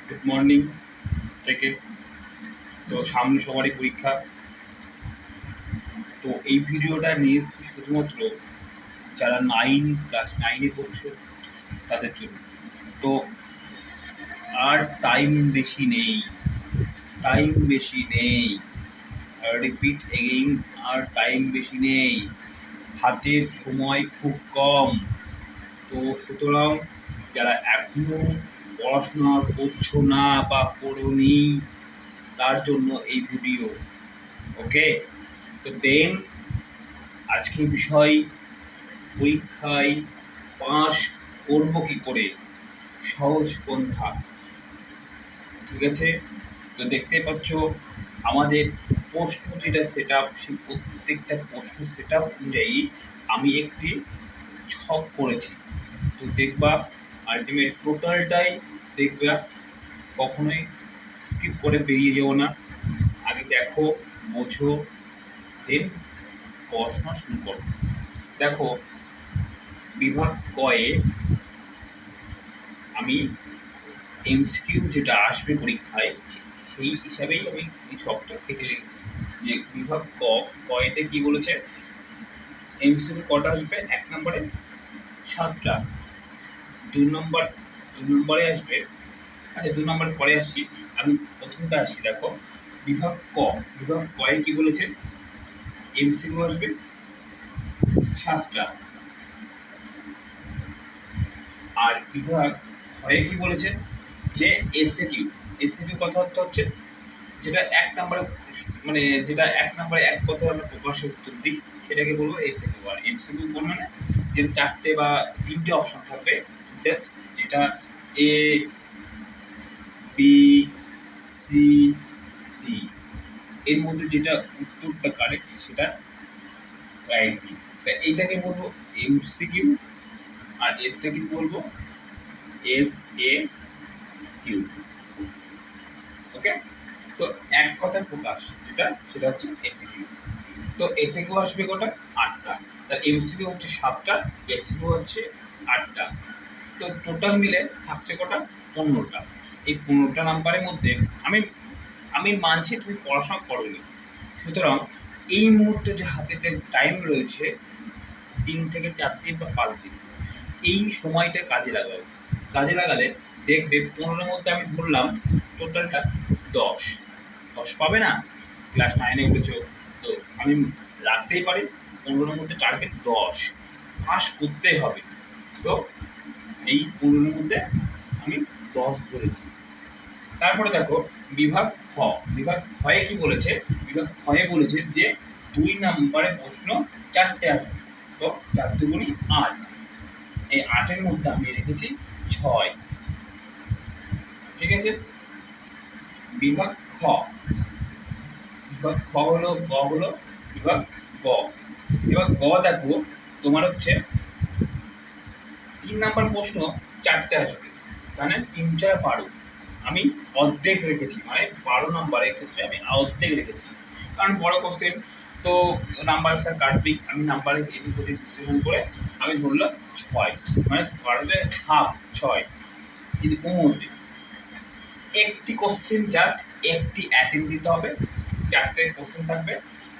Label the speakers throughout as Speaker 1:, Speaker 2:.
Speaker 1: Good morning থেকে। তো সামনে সবারই পরীক্ষা। তো এই ভিডিওটা নিয়ে এসেছি শুধুমাত্র যারা ক্লাস নাইনে পড়ছো তাদের জন্য। তো আর টাইম বেশি নেই, রিপিট এগেইন, আর টাইম বেশি নেই, হাতের সময় খুব কম। তো সুতরাং যারা এখনো পড়াশোনা করছো না বা করোনি তার জন্য এই ভিডিও। ওকে, তো দেন আজকে বিষয় পরীক্ষায় পাস করবো কি করে, সহজ পন্থা। ঠিক আছে, তো দেখতে পাচ্ছ আমাদের প্রশ্ন যেটা সেট আপ, সেই প্রত্যেকটা প্রশ্ন সেট আপ অনুযায়ী আমি একটি ছক করেছি। তো দেখবা আলটিমেট টোটালটাই দেখবা, কখনোই স্কিপ করে বেরিয়ে যেও না। আগে দেখো, বোঝো, দেন পড়াশোনা শুরু করো। দেখো, বিভাগ কয়ে আমি এমসিকিউ যেটা আসবে পরীক্ষায় সেই হিসাবেই আমি এই ছকটা কেটে রেখেছি। যে বিভাগ কয়েতে কি বলেছে, এমসিকিউ কটা আসবে? 1 নম্বরে 7টা, 2 নম্বরে আসবে। আচ্ছা, 2 নম্বর পরে আসছি, আমি প্রথমটা আসছি। দেখো, বিভাগ কয়ে কি বলেছে, এমসিকিউ আসবে 7টা। আর বিভাগ ক্ষয়ে কি বলেছে, যে এসএকিউ কথা হচ্ছে যেটা 1 নম্বরে, মানে যেটা 1 নম্বরে এক কথায় আমরা প্রকাশের উত্তর দিই সেটাকে বলবো এসএকিউ। আর এমসিকিউ বলবো মানে যেটা 4টে বা 3টে অপশন থাকবে, জাস্ট যেটা এ বি সি ডি এর মধ্যে যেটা উত্তরটা কারেক্ট সেটা রাইট দিই। তাই এইটাকে বলবো এমসিকিউ, আর এরটাকে বলবো এস এ কিউ। ওকে, তো এক কথায় প্রকাশ সেটা হচ্ছে এসিকিউ। তো এসিকিউ আসবে কটা? 8টা। তার এমসিকিউ হচ্ছে 7টা, এসিকিউ হচ্ছে 8টা। তো টোটাল মিলে থাকছে কটা? 15টা। এই 15টা নাম্বারের মধ্যে আমি আমি মানছি তুমি পড়াশোনা করোনি, সুতরাং এই মুহূর্তে যে হাতে যে টাইম রয়েছে 3 থেকে 4 দিন বা 5 দিন, এই সময়টা কাজে লাগালে দেখবে 15-এর মধ্যে আমি ধরলাম টোটালটা 10 পাবে না? ক্লাস 9-এ উঠেছো, তো আমি রাখতেই পারি 15-এর মধ্যে টার্গেট 10 পাস করতেই হবে। তো এই 15-এর মধ্যে আমি 10 ধরেছি। তারপরে দেখো বিভাগ ক্ষয়ে কি বলেছে, বিভাগ ক্ষয়ে বলেছে যে 2 নম্বরে প্রশ্ন 4টে আসবে। তো 4 দুগুণি 8, এই 8-এর মধ্যে আমি রেখেছি 6। ঠিক আছে, বিভাগ খ হলো বিভাগ গ। এবার দেখো, তোমার হচ্ছে 3 নাম্বার প্রশ্ন 4টে আসবে, মানে 3 4 12। আমি অর্ধেক রেখেছি, মানে 12 নম্বরের ক্ষেত্রে আমি অর্ধেক রেখেছি, কারণ বড় কোশ্চেন তো নাম্বার স্যার কাটবেই। আমি নাম্বারে এদিক ওদিক ডিসিশন করে আমি ধরলাম 6, মানে 12-এ হাফ 6। কিন্তু মধ্যে একটি কোশ্চেন, জাস্ট একটি অ্যাটেম্প দিতে হবে। 4টে কোশ্চেন থাকবে,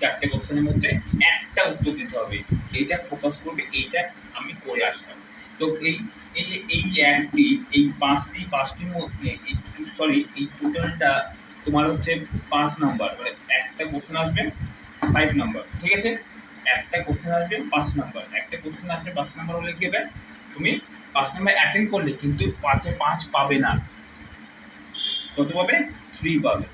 Speaker 1: 4টে কোশ্চেনের মধ্যে একটা উত্তর দিতে হবে। এইটা ফোকাস করবে, এইটা আমি করে আসলাম। তো এই পাঁচটির মধ্যে এই টোটালটা তোমার হচ্ছে 5 নাম্বার, মানে একটা কোশ্চেন আসবে 5 নাম্বার। ঠিক আছে, একটা কোশ্চেন আসবে 5 নাম্বার, একটা কোশ্চেন আসবে 5 নাম্বার হলে কি হবে, তুমি 5 নাম্বার অ্যাটেন্ড করলে কিন্তু 5-এ 5 পাবে না। কত পাবে? 3 পাবে।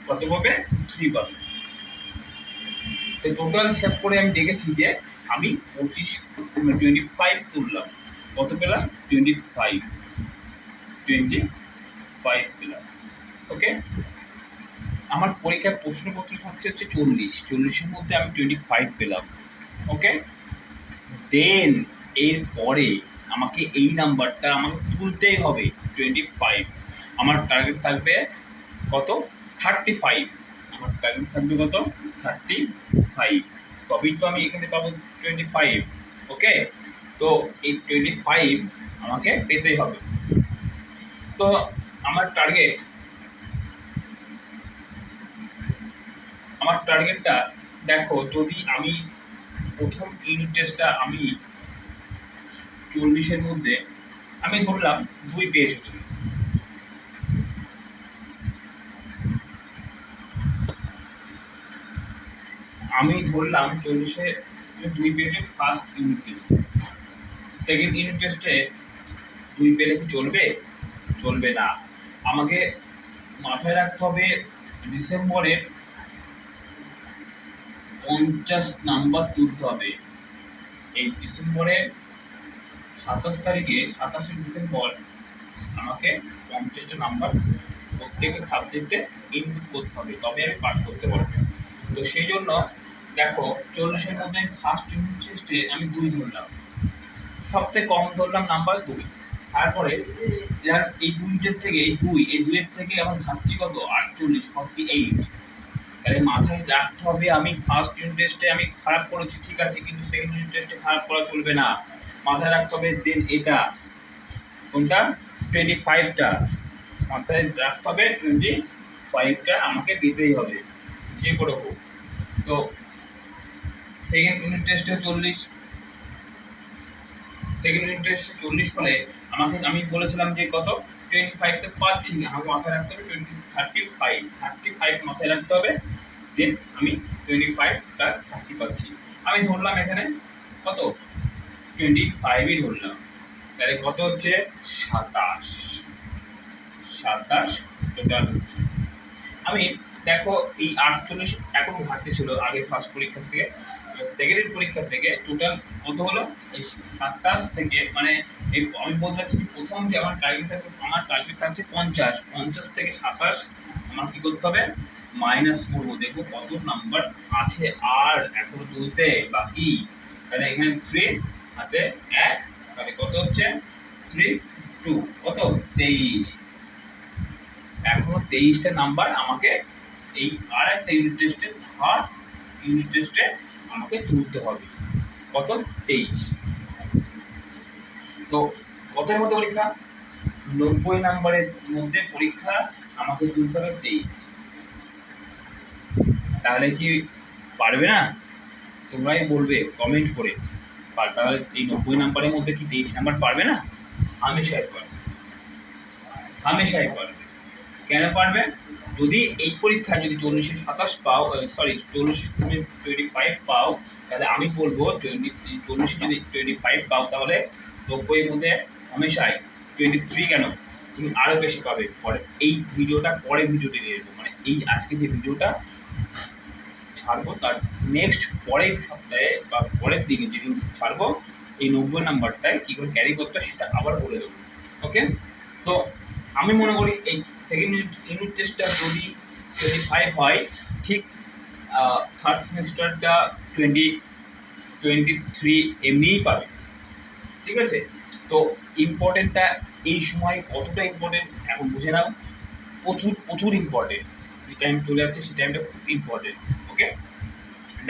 Speaker 1: কত পাবে? 3 পাবে। তো টোটাল হিসাব করে আমি দেখেছি যে আমি 25 তুললাম। কত পেলাম? 25 পেলাম। ওকে, আমার পরীক্ষার প্রশ্নপত্র থাকছে হচ্ছে 40-এর মধ্যে আমি 25 পেলাম। ওকে, দেন এর পরে আমাকে এই নাম্বারটা আমাকে তুলতেই হবে 25। আমার টার্গেট থাকবে কত? 35। আমার টার্গেট থাকবে কত? 35। তবেই তো আমি এখানে পাবো 25। ওকে, তো এই 25 আমাকে পেতেই হবে। তো আমার টার্গেটটা দেখো, যদি আমি প্রথম ইউনিট টেস্টটা আমি 40-এর মধ্যে আমি ধরলাম 2 পেয়েছো তুমি, আমি ধরলাম 40-এ তুমি 2 পেয়েছো first unit test, second unit টেস্টে 2 পেলে কি চলবে? চলবে না। আমাকে মাথায় রাখতে হবে ডিসেম্বরের 50 নাম্বার তুলতে হবে। এই ডিসেম্বরের 27 ডিসেম্বর আমাকে 50টা নাম্বার প্রত্যেকটা সাবজেক্টে ইনপুট করতে হবে, তবে আমি পাস করতে পারবো। তো সেই জন্য দেখো 40-এর মধ্যে ফার্স্ট ইউনিট টেস্টে আমি 2 ধরলাম, সবথেকে কম ধরলাম নাম্বার 2। তারপরে এই 2-এর থেকে এই 2-এর থেকে আমার ঘাটতি কত? 48। তাহলে মাথায় রাখতে হবে আমি ফার্স্ট ইউনিট টেস্টে আমি খারাপ করেছি ঠিক আছে, কিন্তু সেকেন্ড ইউনিট টেস্টে খারাপ করা চলবে না। মাথায় রাখতে হবে দেন এটা কোনটা 25টা মাথায় রাখতে হবে, 25টা আমাকে দিতেই হবে যে করে হোক। তো সেকেন্ড ইউনিট টেস্টে 40, সেকেন্ড ইউনিট টেস্টে 40 হলে আমাকে আমি বলেছিলাম যে কত 25 তে পাচ্ছি, আমাকে মাথায় রাখতে হবে 35 মাথায় রাখতে হবে, দেন আমি 25 প্লাস 30 পাচ্ছি। আমি ধরলাম এখানে কত 25ই ধরলাম, তাহলে কত হচ্ছে 27 টোটাল হচ্ছে। আমি দেখো এই 48 এখন ঘাটতি ছিল আগে ফার্স্ট পরীক্ষা থেকে, সেকেন্ড পরীক্ষা থেকে টোটাল কত হলো? এই 27 থেকে মানে এই আমি বলতে চাচ্ছি প্রথম যে আমার টার্গেট থাকছে 50 থেকে 27 আমার কি করতে হবে? মাইনাস করবো, দেখবো কত নাম্বার আছে আর এখনো তুলতে বাকি। তাহলে এখানে 3 হাতে 1, তাহলে কত হচ্ছে 3 2 কত 23। এখনো 23টা নাম্বার আমাকে এই আর একটা ইউনিট টেস্টে থার্ড ইউনিট টেস্টে আমাকে তুলতে হবে। কত? 23। তো কতের মধ্যে পরীক্ষা? 90 নাম্বারের মধ্যে পরীক্ষা, আমাকে তুলতে হবে 23। তাহলে কি পারবে না? তোমরাই বলবে কমেন্ট করে, তাহলে এই 90 নাম্বারের মধ্যে কি 23 নাম্বার পারবে না? হামেশাই পারবে, হামেশাই পারবে। কেন পারবে? যদি এই পরীক্ষায় যদি 40-এ 27 পাও, সরি 40-এ তুমি 25 পাও, তাহলে আমি বলবো 40-এ যদি 25 পাও তাহলে 90-এর মধ্যে হামেশাই 23 কেন তুমি আরো বেশি পাবে। পরে এই ভিডিওটা পরের ভিডিওতে দিয়ে দেবো, মানে এই আজকে যে ভিডিওটা ছাড়বো তার নেক্সট পরের সপ্তাহে বা পরের দিকে যেদিন ছাড়বো এই 90 নাম্বারটায় কি করে ক্যারি করতে সেটা আবার বলে দেবো। ওকে, তো আমি মনে করি এই সেকেন্ড ইউনিট টেস্টটা যদি 25 হয়, ঠিক থার্ড সেমিস্টারটা 23 এমনিই পাবে। ঠিক আছে, তো ইম্পর্টেন্টটা এই সময় কতটা ইম্পর্টেন্ট এখন বুঝে নাও, প্রচুর প্রচুর ইম্পর্টেন্ট। যে টাইম চলে যাচ্ছে সেই টাইমটা খুব ইম্পর্টেন্ট। ওকে,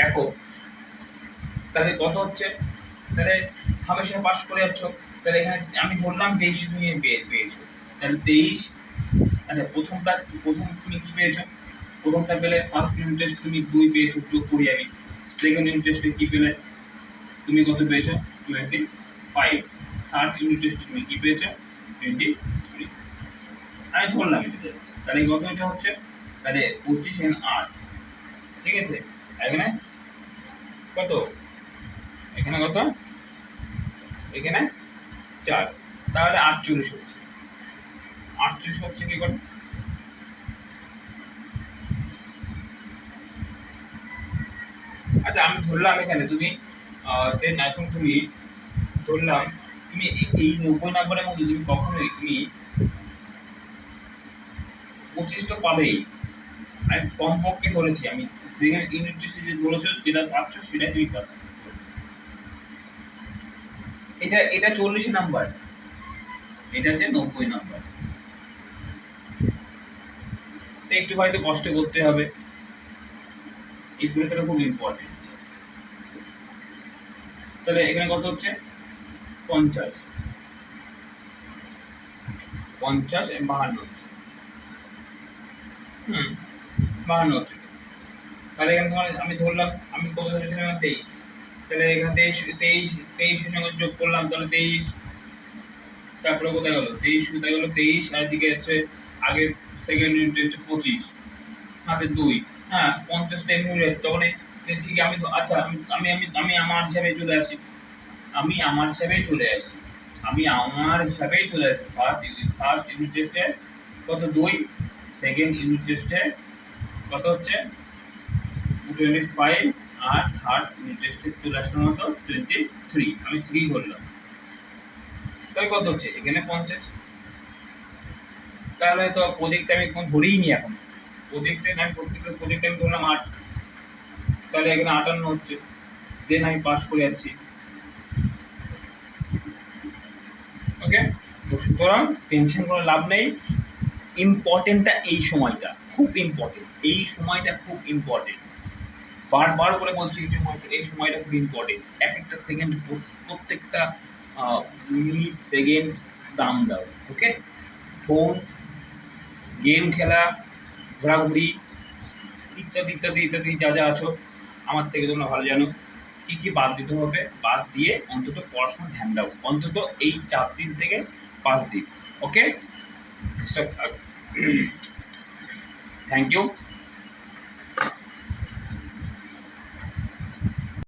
Speaker 1: দেখো তাহলে কত হচ্ছে, তাহলে হামেশা পাস করে যাচ্ছ, তাহলে এখানে আমি ধরলাম 23 তুমি পেয়েছো, তাহলে 23। আচ্ছা প্রথম তুমি কি পেয়েছো? প্রথমটা পেলে ফার্স্ট ইউনিট টেস্ট তুমি 2 পেয়েছো, যোগ করি আমি। সেকেন্ড ইউনিট টেস্টে কি পেলে? তুমি কত পেয়েছো? 25। থার্ড ইউনিট টেস্টে তুমি কি পেয়েছো? 23। আমি ধরলাম এটা জাস্ট, তাহলে কত এটা হচ্ছে? তাহলে 25 এন 8। ঠিক আছে, এখানে কত? এখানে কত? এখানে 4, তাহলে 48 হচ্ছে। 48 হচ্ছে কি করে? আচ্ছা আমি ধরলাম এখানে তুমি এখন তুমি ধরলাম তুমি এই 90 নাম্বারের মধ্যে তুমি কখনোই তুমি 25 তো পাবেই। আমি কমপক্ষে ধরেছি, আমি সেকেন্ড ইউনিট টেস্টে যে বলেছো যেটা পাচ্ছ সেটা তুমি পাবে। এটা 40 নাম্বার, এটা হচ্ছে 90 নাম্বার। তো একটু হয়তো কষ্ট করতে হবে, এই পরীক্ষাটা খুব ইম্পর্টেন্ট। তাহলে এখানে কত হচ্ছে? 50 50 52 হচ্ছে। হুম 52 হচ্ছে। তাহলে এখানে তোমার আমি ধরলাম আমি কত ধরেছিলাম 23, তাহলে এখানে 23 এর সঙ্গে যোগ করলাম, তাহলে 23, তারপরে কোথায় গেল 23, কোথায় গেল 23, আর এদিকে হচ্ছে আগের সেকেন্ড ইউনিট টেস্টে 25 হাতে 2, হ্যাঁ 50টা এমনি উড়ে যাচ্ছে। তখন ঠিক আমি আচ্ছা আমি আমি আমি আমার হিসাবে চলে আসি, আমি আমার হিসাবেই চলে আসি, ফার্স্ট ইউনিট টেস্টে কত 2, সেকেন্ড ইউনিট টেস্টে কত হচ্ছে 25, আর থার্ড ইউনিট টেস্টে চলে আসার মতো 23, আমি 3 ধরলাম, তাই কত হচ্ছে এখানে 50। তাহলে তো প্রজেক্টে আমি কোন ধরেই নি এখন, প্রজেক্টে আমি প্রত্যেকটা প্রজেক্টে আমি ধরলাম 8, তাহলে এখানে 58 হচ্ছে, দেন আমি পাস করে যাচ্ছি। ওকে, তো সুতরাং টেনশন করে লাভ নেই, ইম্পর্টেন্টটা এই সময়টা খুব ইম্পর্টেন্ট, এই সময়টা খুব ইম্পর্টেন্ট, বারবার করে বলছি কিছু মানুষ এই সময়টা খুব ইম্পর্টেন্ট, এক একটা সেকেন্ড প্রত্যেকটা মিনিট সেকেন্ড দাম দাও। ওকে, ফোন, গেম খেলা, ঘোরাঘুরি, ইত্যাদি ইত্যাদি ইত্যাদি যা যা আছো আমার থেকে তোমরা ভালো জানো, কি কি বাদ দিতে হবে, বাদ দিয়ে অন্তত পড়াশোনা ধ্যান দাও, অন্তত এই 4 দিন থেকে 5 দিন। ওকে, থ্যাংক ইউ।